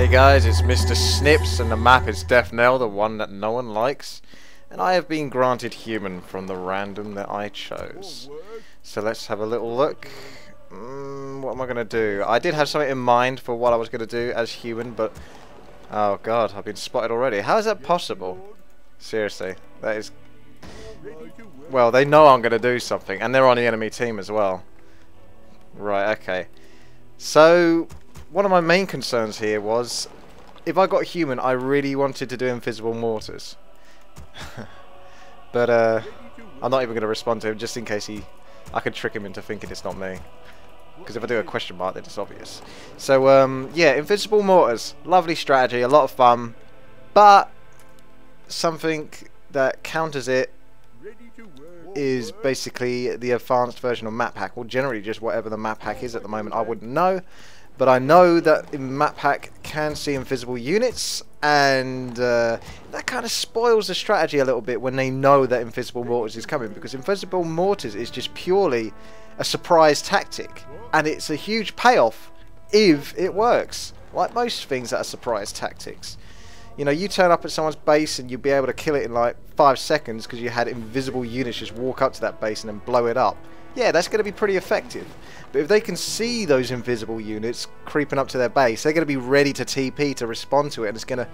guys, it's Mr. Snips and the map is Death Knell, the one that no one likes. And I have been granted human from the random that I chose. So let's have a little look. What am I going to do? I did have something in mind for what I was going to do as human, but... oh god, I've been spotted already. How is that possible? Seriously, that is... well, they know I'm going to do something, and they're on the enemy team as well. Right, okay. So, one of my main concerns here was, if I got human, I really wanted to do invisible mortars. But, I'm not even going to respond to him, just in case I could trick him into thinking it's not me. Because if I do a question mark, then it's obvious. So, yeah, invisible mortars. Lovely strategy, a lot of fun. But, something that counters it is basically the advanced version of map hack, or generally just whatever the map hack is at the moment. I wouldn't know, but I know that map hack can see invisible units, and that kind of spoils the strategy a little bit when they know that invisible mortars is coming, because invisible mortars is just purely a surprise tactic, and it's a huge payoff if it works, like most things that are surprise tactics. You know, you turn up at someone's base and you'll be able to kill it in like 5 seconds because you had invisible units just walk up to that base and then blow it up. Yeah, that's going to be pretty effective. But if they can see those invisible units creeping up to their base, they're going to be ready to TP to respond to it, and it's going to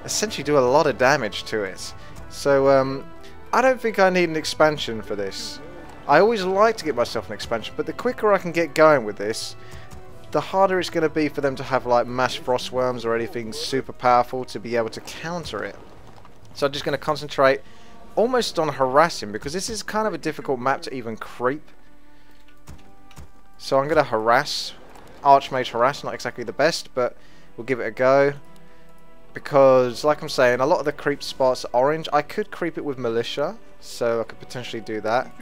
essentially do a lot of damage to it. So, I don't think I need an expansion for this. I always like to get myself an expansion, but the quicker I can get going with this, the harder it's going to be for them to have like mass frostworms or anything super powerful to be able to counter it. So I'm just going to concentrate almost on harassing, because this is kind of a difficult map to even creep. So I'm going to harass. Archmage harass, not exactly the best, but we'll give it a go. Because, like I'm saying, a lot of the creep spots are orange. I could creep it with militia, so I could potentially do that.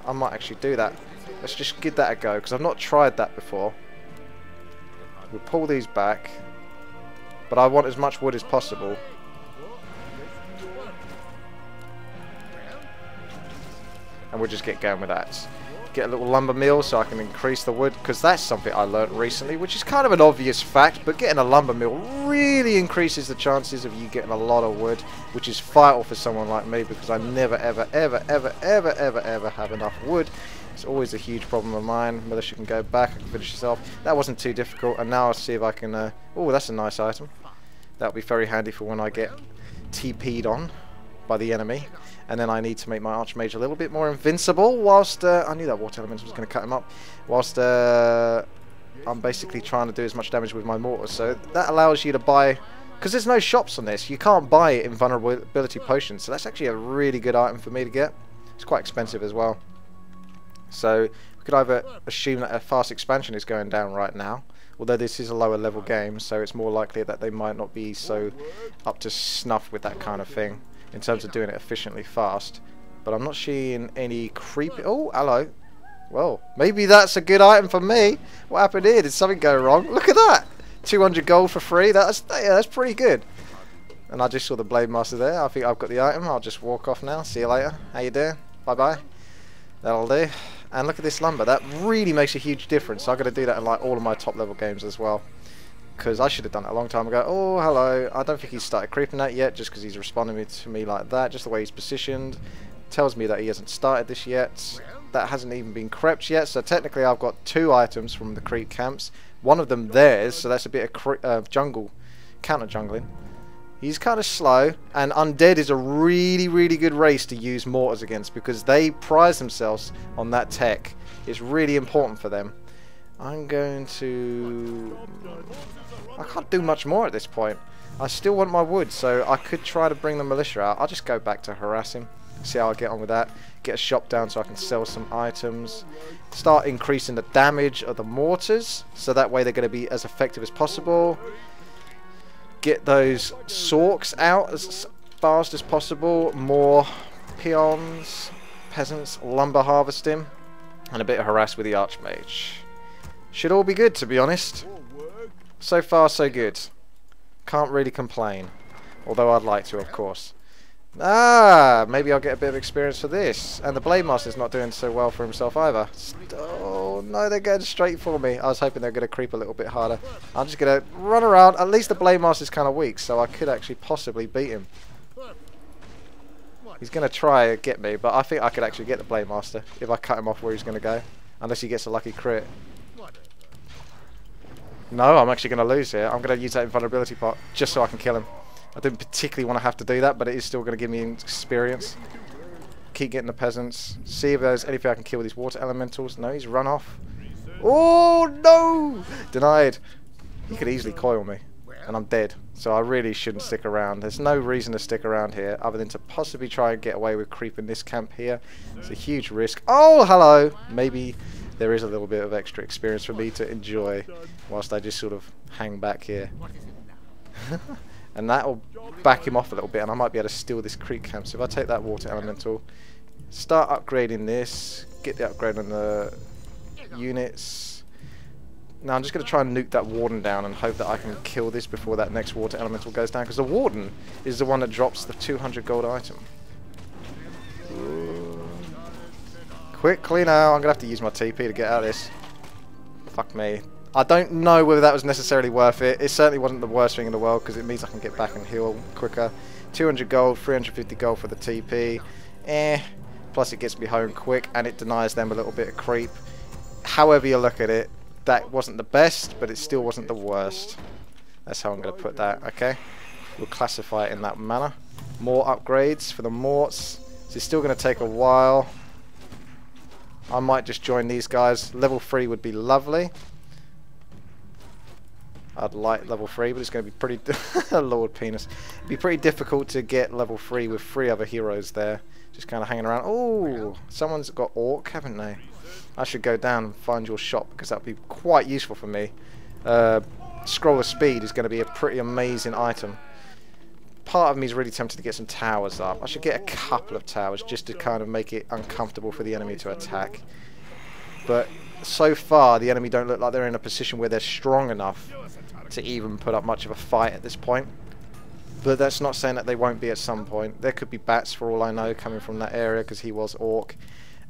I might actually do that. Let's just give that a go, because I've not tried that before. We'll pull these back, but I want as much wood as possible. And we'll just get going with that. Get a little lumber mill so I can increase the wood, because that's something I learnt recently, which is kind of an obvious fact, but getting a lumber mill really increases the chances of you getting a lot of wood, which is vital for someone like me, because I never ever have enough wood. It's always a huge problem of mine. Militia can go back, I can finish this off. That wasn't too difficult, and now I'll see if I can... oh, that's a nice item. That'll be very handy for when I get TP'd on by the enemy. And then I need to make my Archmage a little bit more invincible, whilst... I knew that Water Element was going to cut him up. Whilst I'm basically trying to do as much damage with my mortars. So that allows you to buy... because there's no shops on this. You can't buy invulnerability potions. So that's actually a really good item for me to get. It's quite expensive as well. So we could either assume that a fast expansion is going down right now, although this is a lower level game, so it's more likely that they might not be so up to snuff with that kind of thing in terms of doing it efficiently fast. But I'm not seeing any creepy... oh, hello. Well, maybe that's a good item for me. What happened here? Did something go wrong? Look at that! 200 gold for free. Yeah, that's pretty good. And I just saw the Blade Master there. I think I've got the item. I'll just walk off now. See you later. How you doing? Bye-bye. That'll do. And look at this lumber. That really makes a huge difference. So I've got to do that in like all of my top level games as well. Because I should have done it a long time ago. Oh, hello. I don't think he's started creeping that yet, just because he's responding to me like that. Just the way he's positioned tells me that he hasn't started this yet. That hasn't even been crept yet. So technically I've got 2 items from the creep camps. One of them theirs, so that's a bit of jungle, counter jungling. He's kind of slow, and Undead is a really good race to use mortars against, because they prize themselves on that tech. It's really important for them. I'm going to... I can't do much more at this point. I still want my wood, so I could try to bring the militia out. I'll just go back to harassing, see how I get on with that. Get a shop down so I can sell some items. Start increasing the damage of the mortars, so that way they're going to be as effective as possible. Get those sorks out as fast as possible. More peons, peasants, lumber harvesting, and a bit of harass with the Archmage. Should all be good, to be honest. So far, so good. Can't really complain. Although I'd like to, of course. Maybe I'll get a bit of experience for this. And the Blade Master's not doing so well for himself either. Oh, Oh no, they're going straight for me. I was hoping they were going to creep a little bit harder. I'm just going to run around. At least the Blade Master's kind of weak, so I could actually possibly beat him. He's going to try and get me, but I think I could actually get the Blade Master if I cut him off where he's going to go. Unless he gets a lucky crit. No, I'm actually going to lose here. I'm going to use that invulnerability pot just so I can kill him. I didn't particularly want to have to do that, but it is still going to give me experience. Keep getting the peasants. See if there's anything I can kill with these water elementals. No, he's run off. Oh no! Denied. He could easily coil me, and I'm dead. So I really shouldn't stick around. There's no reason to stick around here other than to possibly try and get away with creeping this camp here. It's a huge risk. Oh, hello! Maybe there is a little bit of extra experience for me to enjoy whilst I just sort of hang back here. And that'll back him off a little bit, and I might be able to steal this creep camp. So if I take that water elemental, start upgrading this, get the upgrade on the units. Now I'm just going to try and nuke that warden down and hope that I can kill this before that next water elemental goes down, because the warden is the one that drops the 200 gold item. Ooh. Quickly now, I'm going to have to use my TP to get out of this. Fuck me. I don't know whether that was necessarily worth it. It certainly wasn't the worst thing in the world, because it means I can get back and heal quicker. 200 gold, 350 gold for the TP. Plus it gets me home quick, and it denies them a little bit of creep. However you look at it, that wasn't the best, but it still wasn't the worst. That's how I'm going to put that, okay? We'll classify it in that manner. More upgrades for the morts. So it's still going to take a while. I might just join these guys. Level 3 would be lovely. I'd like level 3, but it's going to be pretty... Lord Penis. It'd be pretty difficult to get level 3 with 3 other heroes there. Just kind of hanging around. Oh, someone's got Orc, haven't they? I should go down and find your shop, because that would be quite useful for me. Scroll of Speed is going to be a pretty amazing item. Part of me is really tempted to get some towers up. I should get a couple of towers just to kind of make it uncomfortable for the enemy to attack. But so far, the enemy don't look like they're in a position where they're strong enough to even put up much of a fight at this point. But that's not saying that they won't be at some point. There could be bats, for all I know, coming from that area, because he was Orc.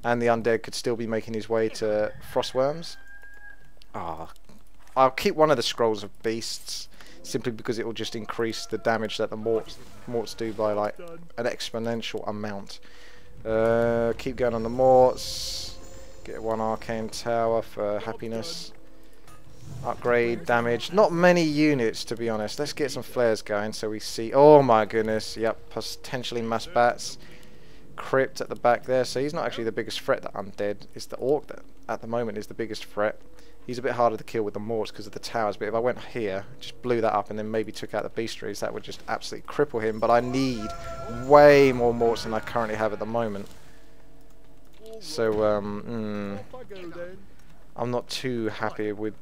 And the undead could still be making his way to Frostworms. I'll keep one of the Scrolls of Beasts, simply because it will just increase the damage that the morts do by like an exponential amount. Keep going on the morts. Get one arcane tower for happiness. Upgrade damage. Not many units, to be honest. Let's get some flares going so we see. Oh my goodness. Yep, potentially mass bats. Crypt at the back there. So he's not actually the biggest threat that undead. It's the Orc that at the moment is the biggest threat. He's a bit harder to kill with the morts because of the towers, but if I went here, just blew that up and then maybe took out the beastries, that would just absolutely cripple him. But I need way more morts than I currently have at the moment. So, I'm not too happy with...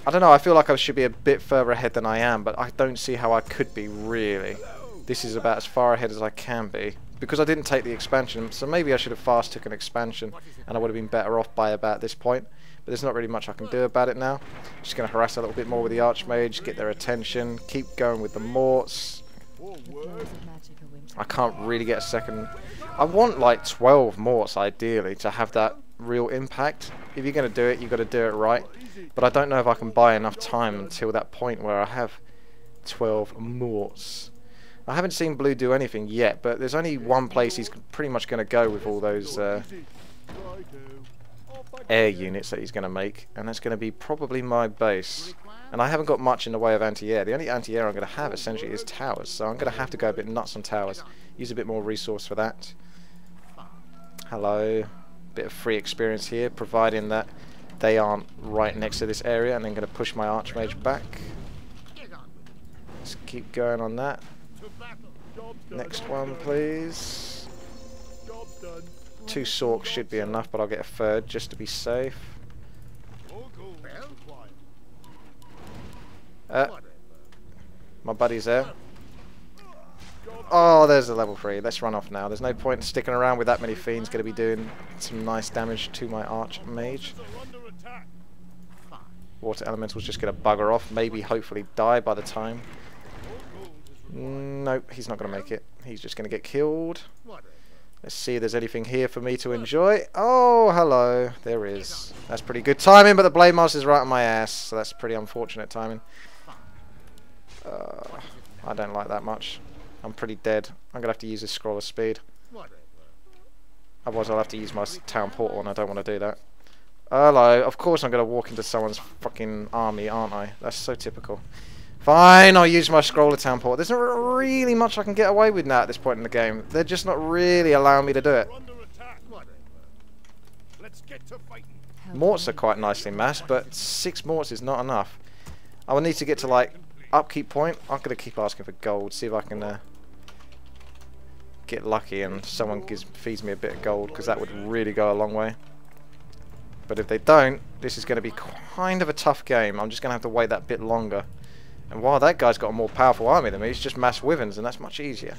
I don't know, I feel like I should be a bit further ahead than I am, but I don't see how I could be, really. This is about as far ahead as I can be. Because I didn't take the expansion, so maybe I should have fast took an expansion, and I would have been better off by about this point. But there's not really much I can do about it now. Just going to harass a little bit more with the Archmage, get their attention, keep going with the morts. I can't really get a second... I want like 12 morts ideally to have that real impact. If you're going to do it, you've got to do it right. But I don't know if I can buy enough time until that point where I have 12 morts. I haven't seen Blue do anything yet, but there's only one place he's pretty much going to go with all those air units that he's going to make, and that's going to be probably my base. And I haven't got much in the way of anti-air. The only anti-air I'm going to have essentially is towers, so I'm going to have to go a bit nuts on towers. Use a bit more resource for that. Hello. Bit of free experience here, providing that they aren't right next to this area, and then going to push my Archmage back. Let's keep going on that. Next one, please. 2 Sorks should be enough, but I'll get a third just to be safe. My buddy's there. Oh, there's a level 3. Let's run off now. There's no point in sticking around with that many fiends. Going to be doing some nice damage to my Archmage. Water Elemental's just going to bugger off. Maybe, hopefully, die by the time. Nope, he's not going to make it. He's just going to get killed. Let's see if there's anything here for me to enjoy. Oh, hello. There is. That's pretty good timing, but the Blade Master's right on my ass, so that's pretty unfortunate timing. I don't like that much. I'm pretty dead. I'm going to have to use this scroll of speed. Otherwise I'll have to use my town portal, and I don't want to do that. Hello. Of course I'm going to walk into someone's fucking army, aren't I? That's so typical. Fine, I'll use my scroll of town portal. There's not really much I can get away with now at this point in the game. They're just not really allowing me to do it. Morts are quite nicely massed, but 6 morts is not enough. I will need to get to like upkeep point. I'm going to keep asking for gold, see if I can get lucky and someone feeds me a bit of gold, because that would really go a long way. But if they don't, this is going to be kind of a tough game. I'm just going to have to wait that bit longer. And while that guy's got a more powerful army than me, he's just mass Wyverns, and that's much easier.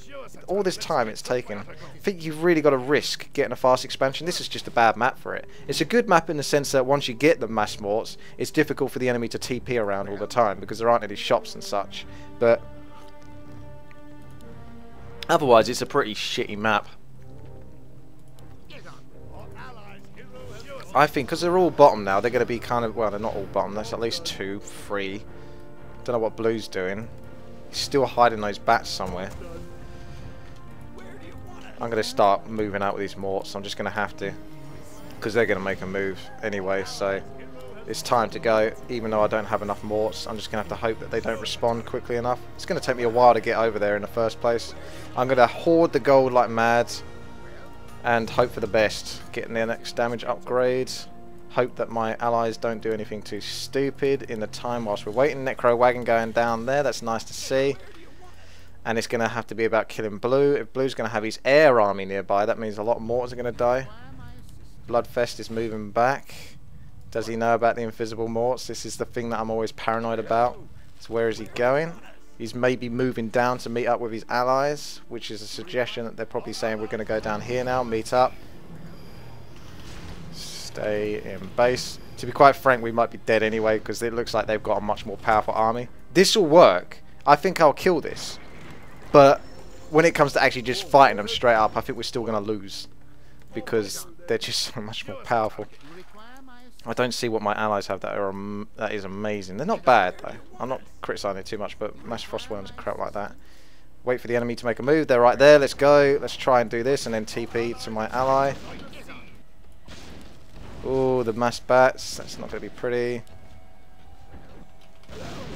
All this time it's taken. I think you've really got to risk getting a fast expansion. This is just a bad map for it. It's a good map in the sense that once you get the mass morts, it's difficult for the enemy to TP around all the time, because there aren't any shops and such. But otherwise, it's a pretty shitty map. I think because they're all bottom now, they're going to be kind of, well, they're not all bottom. There's at least 2, 3. Don't know what Blue's doing. He's still hiding those bats somewhere. I'm going to start moving out with these morts. I'm just going to have to, because they're going to make a move anyway. So it's time to go. Even though I don't have enough morts, I'm just going to have to hope that they don't respond quickly enough. It's going to take me a while to get over there in the first place. I'm going to hoard the gold like mad and hope for the best. Getting their next damage upgrade. Hope that my allies don't do anything too stupid in the time whilst we're waiting. Necro Wagon going down there, that's nice to see. And it's going to have to be about killing Blue. If Blue's going to have his air army nearby, that means a lot of mortars are going to die. Bloodfest is moving back. Does he know about the invisible morts? This is the thing that I'm always paranoid about. So where is he going? He's maybe moving down to meet up with his allies, which is a suggestion that they're probably saying we're going to go down here now, meet up. Stay in base. To be quite frank, we might be dead anyway, because it looks like they've got a much more powerful army. This will work. I think I'll kill this. But when it comes to actually just fighting them straight up, I think we're still going to lose. Because they're just so much more powerful. I don't see what my allies have that is amazing. They're not bad though. I'm not criticising it too much, but mass frostworms and crap like that. Wait for the enemy to make a move. They're right there. Let's go. Let's try and do this and then TP to my ally. Oh, the mass bats. That's not going to be pretty.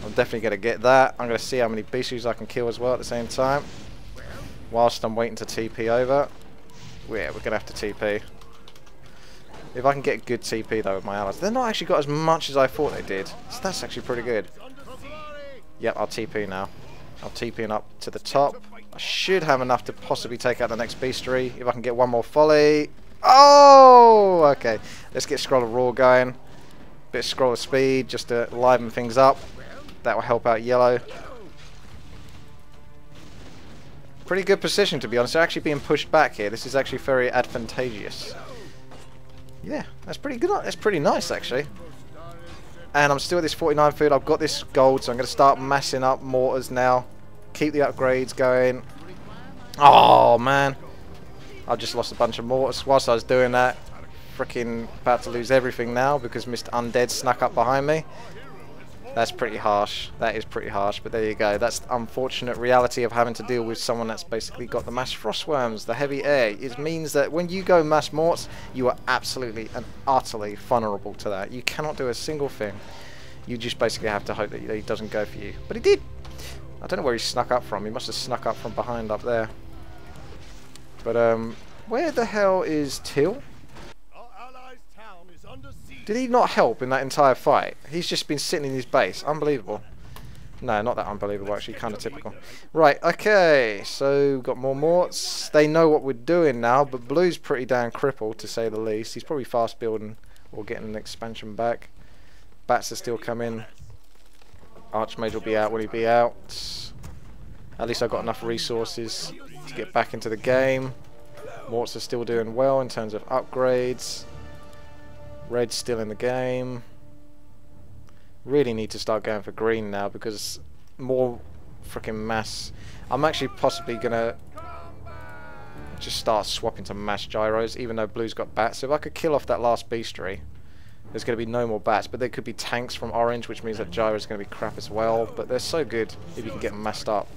I'm definitely going to get that. I'm going to see how many beasties I can kill as well at the same time. Whilst I'm waiting to TP over. Yeah, we're going to have to TP. If I can get good TP though with my allies. They've not actually got as much as I thought they did. So that's actually pretty good. Yep, I'll TP now. I'm TPing up to the top. I should have enough to possibly take out the next beastery. If I can get one more volley. Oh, okay. Let's get Scroll of Roar going. Bit of Scroll of Speed just to liven things up. That will help out yellow. Pretty good position to be honest. They're actually being pushed back here. This is actually very advantageous. Yeah, that's pretty good. That's pretty nice actually. And I'm still at this 49 food. I've got this gold, so I'm going to start massing up mortars now. Keep the upgrades going. Oh man, I just lost a bunch of mortars whilst I was doing that. Freaking about to lose everything now because Mr. Undead snuck up behind me. That's pretty harsh. That is pretty harsh, but there you go. That's the unfortunate reality of having to deal with someone that's basically got the mass frostworms, the heavy air. It means that when you go mass morts, you are absolutely and utterly vulnerable to that. You cannot do a single thing. You just basically have to hope that he doesn't go for you. But he did. I don't know where he snuck up from. He must have snuck up from behind up there. But where the hell is Till? Did he not help in that entire fight? He's just been sitting in his base. Unbelievable. No, not that unbelievable, actually. Kind of typical. Right, okay. So, got more morts. They know what we're doing now, but Blue's pretty damn crippled, to say the least. He's probably fast building or getting an expansion back. Bats are still coming. Archmage will be out when he be out. At least I've got enough resources to get back into the game. Morts are still doing well in terms of upgrades. Red's still in the game. Really need to start going for green now because more freaking mass. I'm actually possibly gonna just start swapping to mass gyros, even though blue's got bats. So if I could kill off that last beastry, there's going to be no more bats, but there could be tanks from orange, which means that gyro's going to be crap as well. But they're so good if you can get them massed up.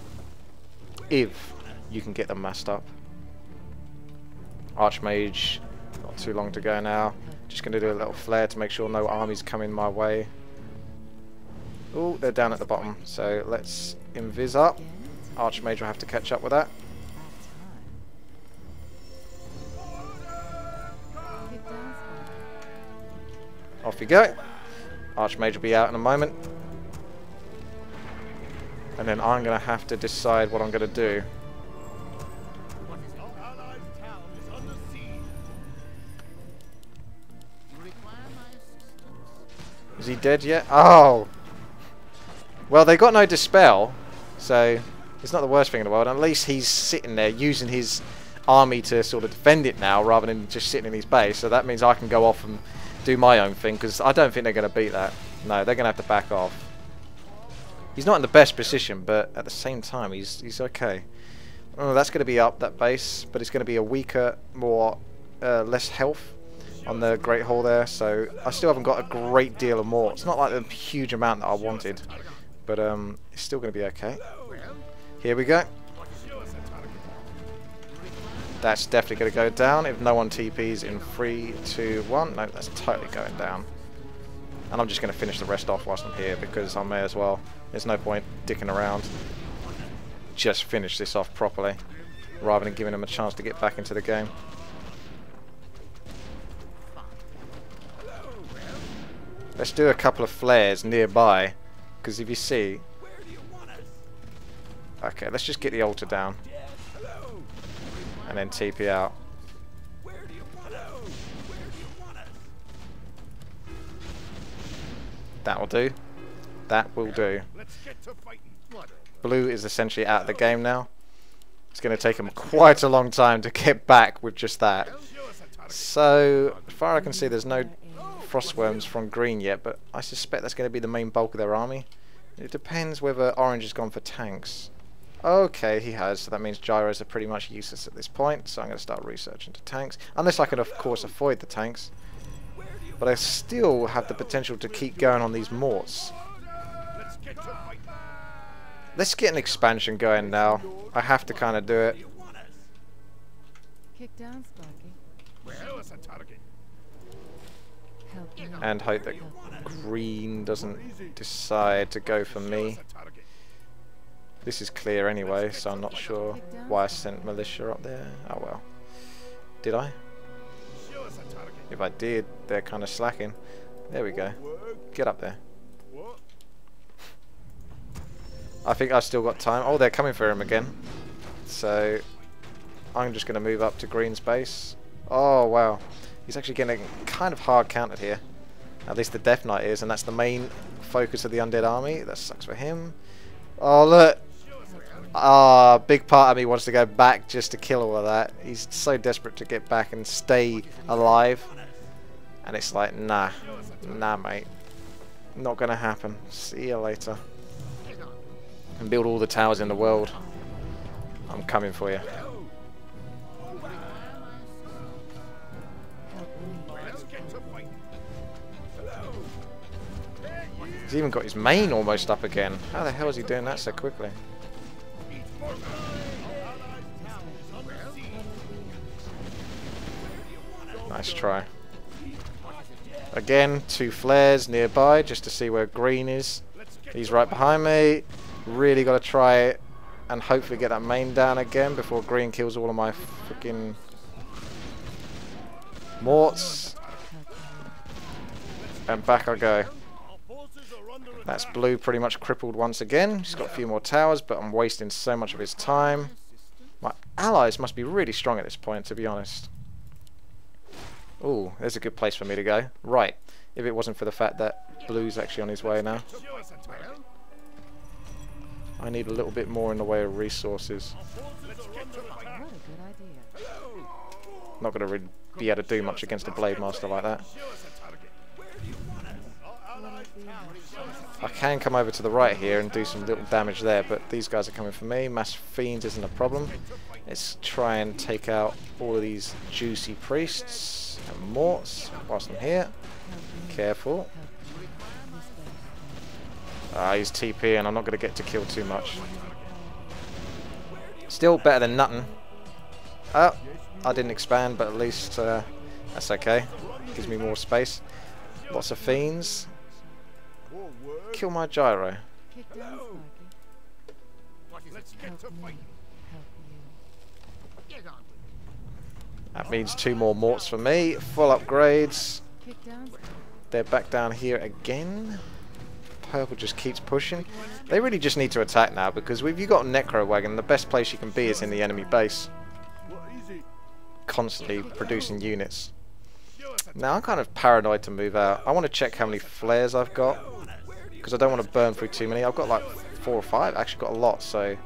If you can get them massed up. Archmage, not too long to go now. Just going to do a little flare to make sure no armies coming my way. Oh, they're down at the bottom, so let's invis up. Archmage will have to catch up with that. Off you go. Archmage will be out in a moment. And then I'm going to have to decide what I'm going to do. Is he dead yet? Oh! Well, they got no dispel, so it's not the worst thing in the world. At least he's sitting there using his army to sort of defend it now, rather than just sitting in his base. So that means I can go off and do my own thing, because I don't think they're going to beat that. No, they're going to have to back off. He's not in the best position, but at the same time, he's okay. Oh, that's going to be up, that base, but it's going to be a weaker, less health on the Great Hall there, so I still haven't got a great deal of more. It's not like a huge amount that I wanted, but it's still going to be okay. Here we go. That's definitely going to go down if no one TPs in 3, 2, 1. No, that's totally going down. And I'm just going to finish the rest off whilst I'm here, because I may as well. There's no point dicking around. Just finish this off properly, rather than giving them a chance to get back into the game. Let's do a couple of flares nearby, because if you see... Okay, let's just get the altar down. And then TP out. That will do. That will do. Blue is essentially out of the game now. It's going to take him quite a long time to get back with just that. So, as far as I can see, there's no frostworms from green yet, but I suspect that's going to be the main bulk of their army. It depends whether orange has gone for tanks. Okay, he has, so that means gyros are pretty much useless at this point, so I'm going to start researching to tanks. Unless I can, of course, avoid the tanks. But I still have the potential to keep going on these morts. Let's get an expansion going now. I have to kind of do it. Kick down, Sparky. And hope that green doesn't decide to go for me. This is clear anyway, so I'm not sure why I sent militia up there. Oh well. Did I? If I did, they're kind of slacking. There we go. Get up there. I think I've still got time. Oh, they're coming for him again. So I'm just going to move up to green's base. Oh, wow. He's actually getting kind of hard countered here. At least the Death Knight is, and that's the main focus of the undead army. That sucks for him. Oh, look. Ah, big part of me wants to go back just to kill all of that. He's so desperate to get back and stay alive. And it's like, nah. Nah, mate. Not going to happen. See you later. And build all the towers in the world. I'm coming for you. He's even got his main almost up again. How the hell is he doing that so quickly? Nice try. Again, 2 flares nearby just to see where green is. He's right behind me. Really got to try and hopefully get that main down again before green kills all of my freaking morts. And back I go. That's blue pretty much crippled once again. He's got a few more towers, but I'm wasting so much of his time. My allies must be really strong at this point, to be honest. Ooh, there's a good place for me to go. Right, if it wasn't for the fact that blue's actually on his way now. I need a little bit more in the way of resources. Not going to really be able to do much against a Blade Master like that. I can come over to the right here and do some little damage there, but these guys are coming for me. Mass Fiends isn't a problem. Let's try and take out all of these juicy priests and morts whilst I'm here. Careful. He's TP and I'm not going to get to kill too much. Still better than nothing. Oh, I didn't expand, but at least that's okay. Gives me more space. Lots of fiends. Kill my gyro. That means 2 more morts for me. Full upgrades. They're back down here again. Purple just keeps pushing. They really just need to attack now, because if you've got a Necro Wagon, the best place you can be is in the enemy base. Constantly producing units. Now I'm kind of paranoid to move out. I want to check how many flares I've got, because I don't want to burn through too many. I've got like 4 or 5. Actually got a lot, so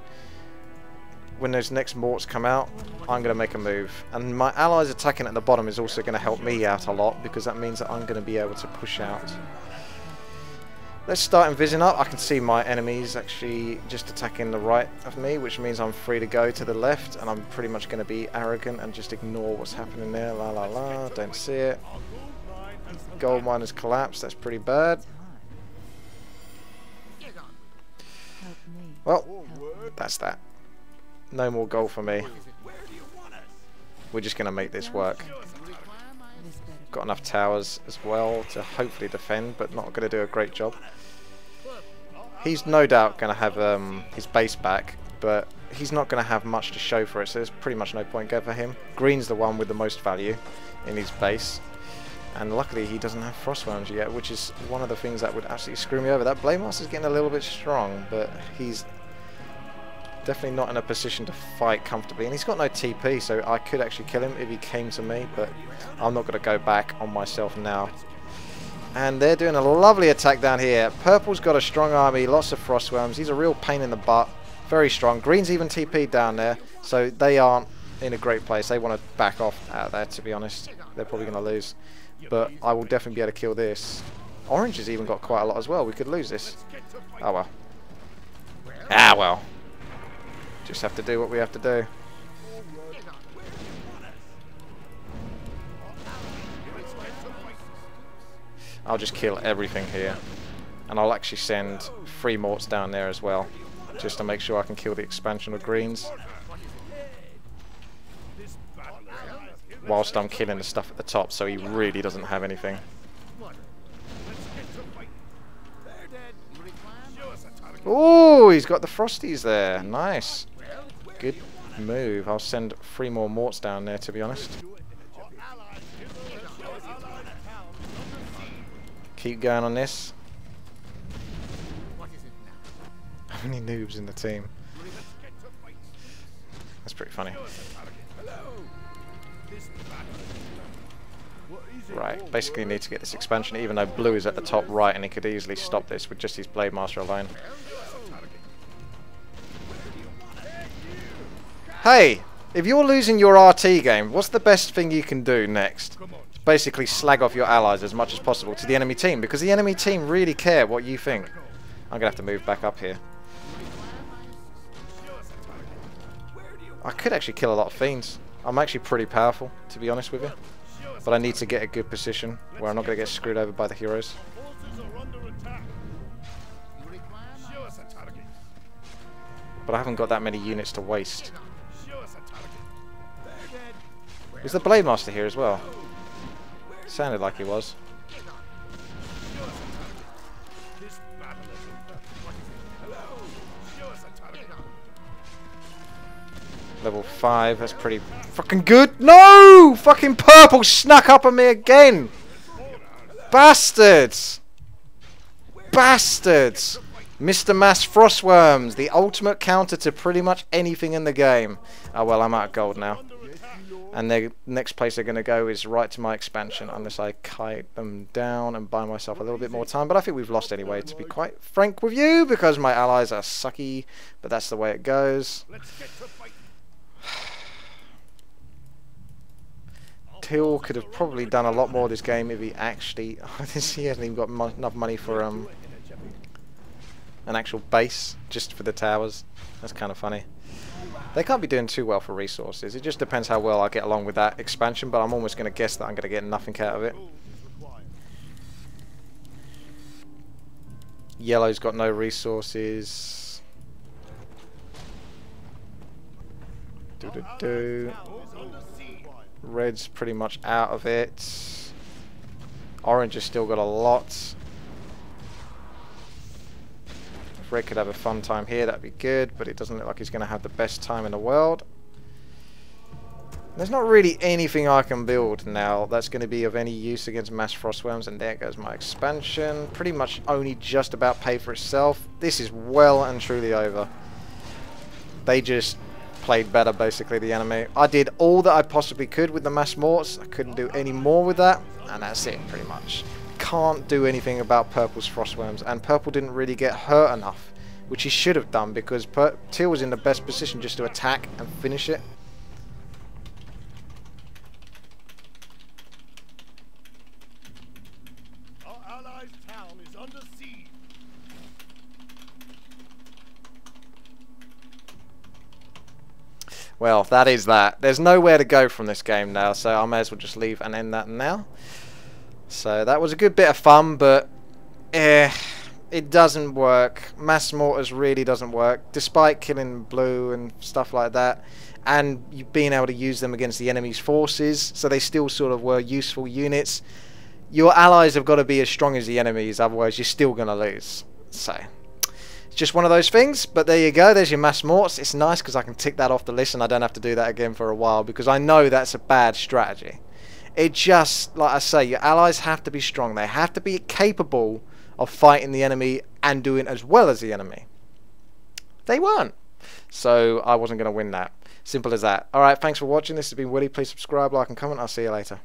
when those next morts come out, I'm going to make a move. And my allies attacking at the bottom is also going to help me out a lot, because that means that I'm going to be able to push out. Let's start invising up. I can see my enemies actually just attacking the right of me, which means I'm free to go to the left, and I'm pretty much going to be arrogant and just ignore what's happening there. La la la, don't see it. Gold mine has collapsed, that's pretty bad. Well, that's that. No more gold for me. We're just going to make this work. Got enough towers as well to hopefully defend, but not going to do a great job. He's no doubt going to have his base back, but he's not going to have much to show for it, so there's pretty much no point going for him. Green's the one with the most value in his base, and luckily he doesn't have Frostworms yet, which is one of the things that would absolutely screw me over. That Blade Master's getting a little bit strong, but he's definitely not in a position to fight comfortably, and he's got no TP, so I could actually kill him if he came to me, but I'm not going to go back on myself now. And they're doing a lovely attack down here. Purple's got a strong army, lots of Frostworms. He's a real pain in the butt, very strong. Green's even TP'd down there, so they aren't in a great place. They want to back off out of there, to be honest. They're probably going to lose, but I will definitely be able to kill this. Orange has even got quite a lot as well. We could lose this. Oh well. Ah well. Just have to do what we have to do. I'll just kill everything here. And I'll actually send 3 morts down there as well, just to make sure I can kill the expansion of greens. Whilst I'm killing the stuff at the top, so he really doesn't have anything. Oh, he's got the Frosties there. Nice. Good move. I'll send 3 more morts down there, to be honest. Keep going on this. How many noobs in the team? That's pretty funny. Right, basically need to get this expansion, even though blue is at the top right, and he could easily stop this with just his Blade Master alone. Hey, if you're losing your RT game, what's the best thing you can do next? Basically slag off your allies as much as possible to the enemy team, because the enemy team really care what you think. I'm gonna have to move back up here. I could actually kill a lot of fiends. I'm actually pretty powerful, to be honest with you, but I need to get a good position where I'm not gonna get screwed over by the heroes. But I haven't got that many units to waste. Is the Blade Master here as well? Sounded like he was. Level 5, that's pretty fucking good. No! Fucking purple snuck up on me again! Bastards! Bastards! Mr. Mass Frostworms, the ultimate counter to pretty much anything in the game. Oh well, I'm out of gold now. And the next place they're going to go is right to my expansion, unless I kite them down and buy myself a little bit more time. But I think we've lost anyway, to be quite frank with you, because my allies are sucky. But that's the way it goes. Till could have probably done a lot more this game if he actually... he hasn't even got enough money for an actual base, just for the towers. That's kind of funny. They can't be doing too well for resources. It just depends how well I get along with that expansion, but I'm almost going to guess that I'm going to get nothing out of it. Yellow's got no resources. Red's pretty much out of it. Orange has still got a lot. If Red could have a fun time here, that'd be good, but it doesn't look like he's going to have the best time in the world. There's not really anything I can build now that's going to be of any use against mass frostworms, and there goes my expansion. Pretty much only just about paid for itself. This is well and truly over. They just played better, basically, the enemy. I did all that I possibly could with the mass morts. I couldn't do any more with that, and that's it, pretty much. Can't do anything about Purple's frostworms, and Purple didn't really get hurt enough, which he should have done, because Teal was in the best position just to attack and finish it. Well, that is that. There's nowhere to go from this game now, so I may as well just leave and end that now. So that was a good bit of fun, but it doesn't work. Mass mortars really doesn't work, despite killing blue and stuff like that, and you being able to use them against the enemy's forces, so they still sort of were useful units. Your allies have got to be as strong as the enemies, otherwise you're still going to lose. So just one of those things, but there you go, there's your mass morts. It's nice because I can tick that off the list and I don't have to do that again for a while, because I know that's a bad strategy. It just, like I say, your allies have to be strong. They have to be capable of fighting the enemy and doing as well as the enemy. They weren't. So I wasn't going to win that. Simple as that. Alright, thanks for watching. This has been Willie. Please subscribe, like and comment. I'll see you later.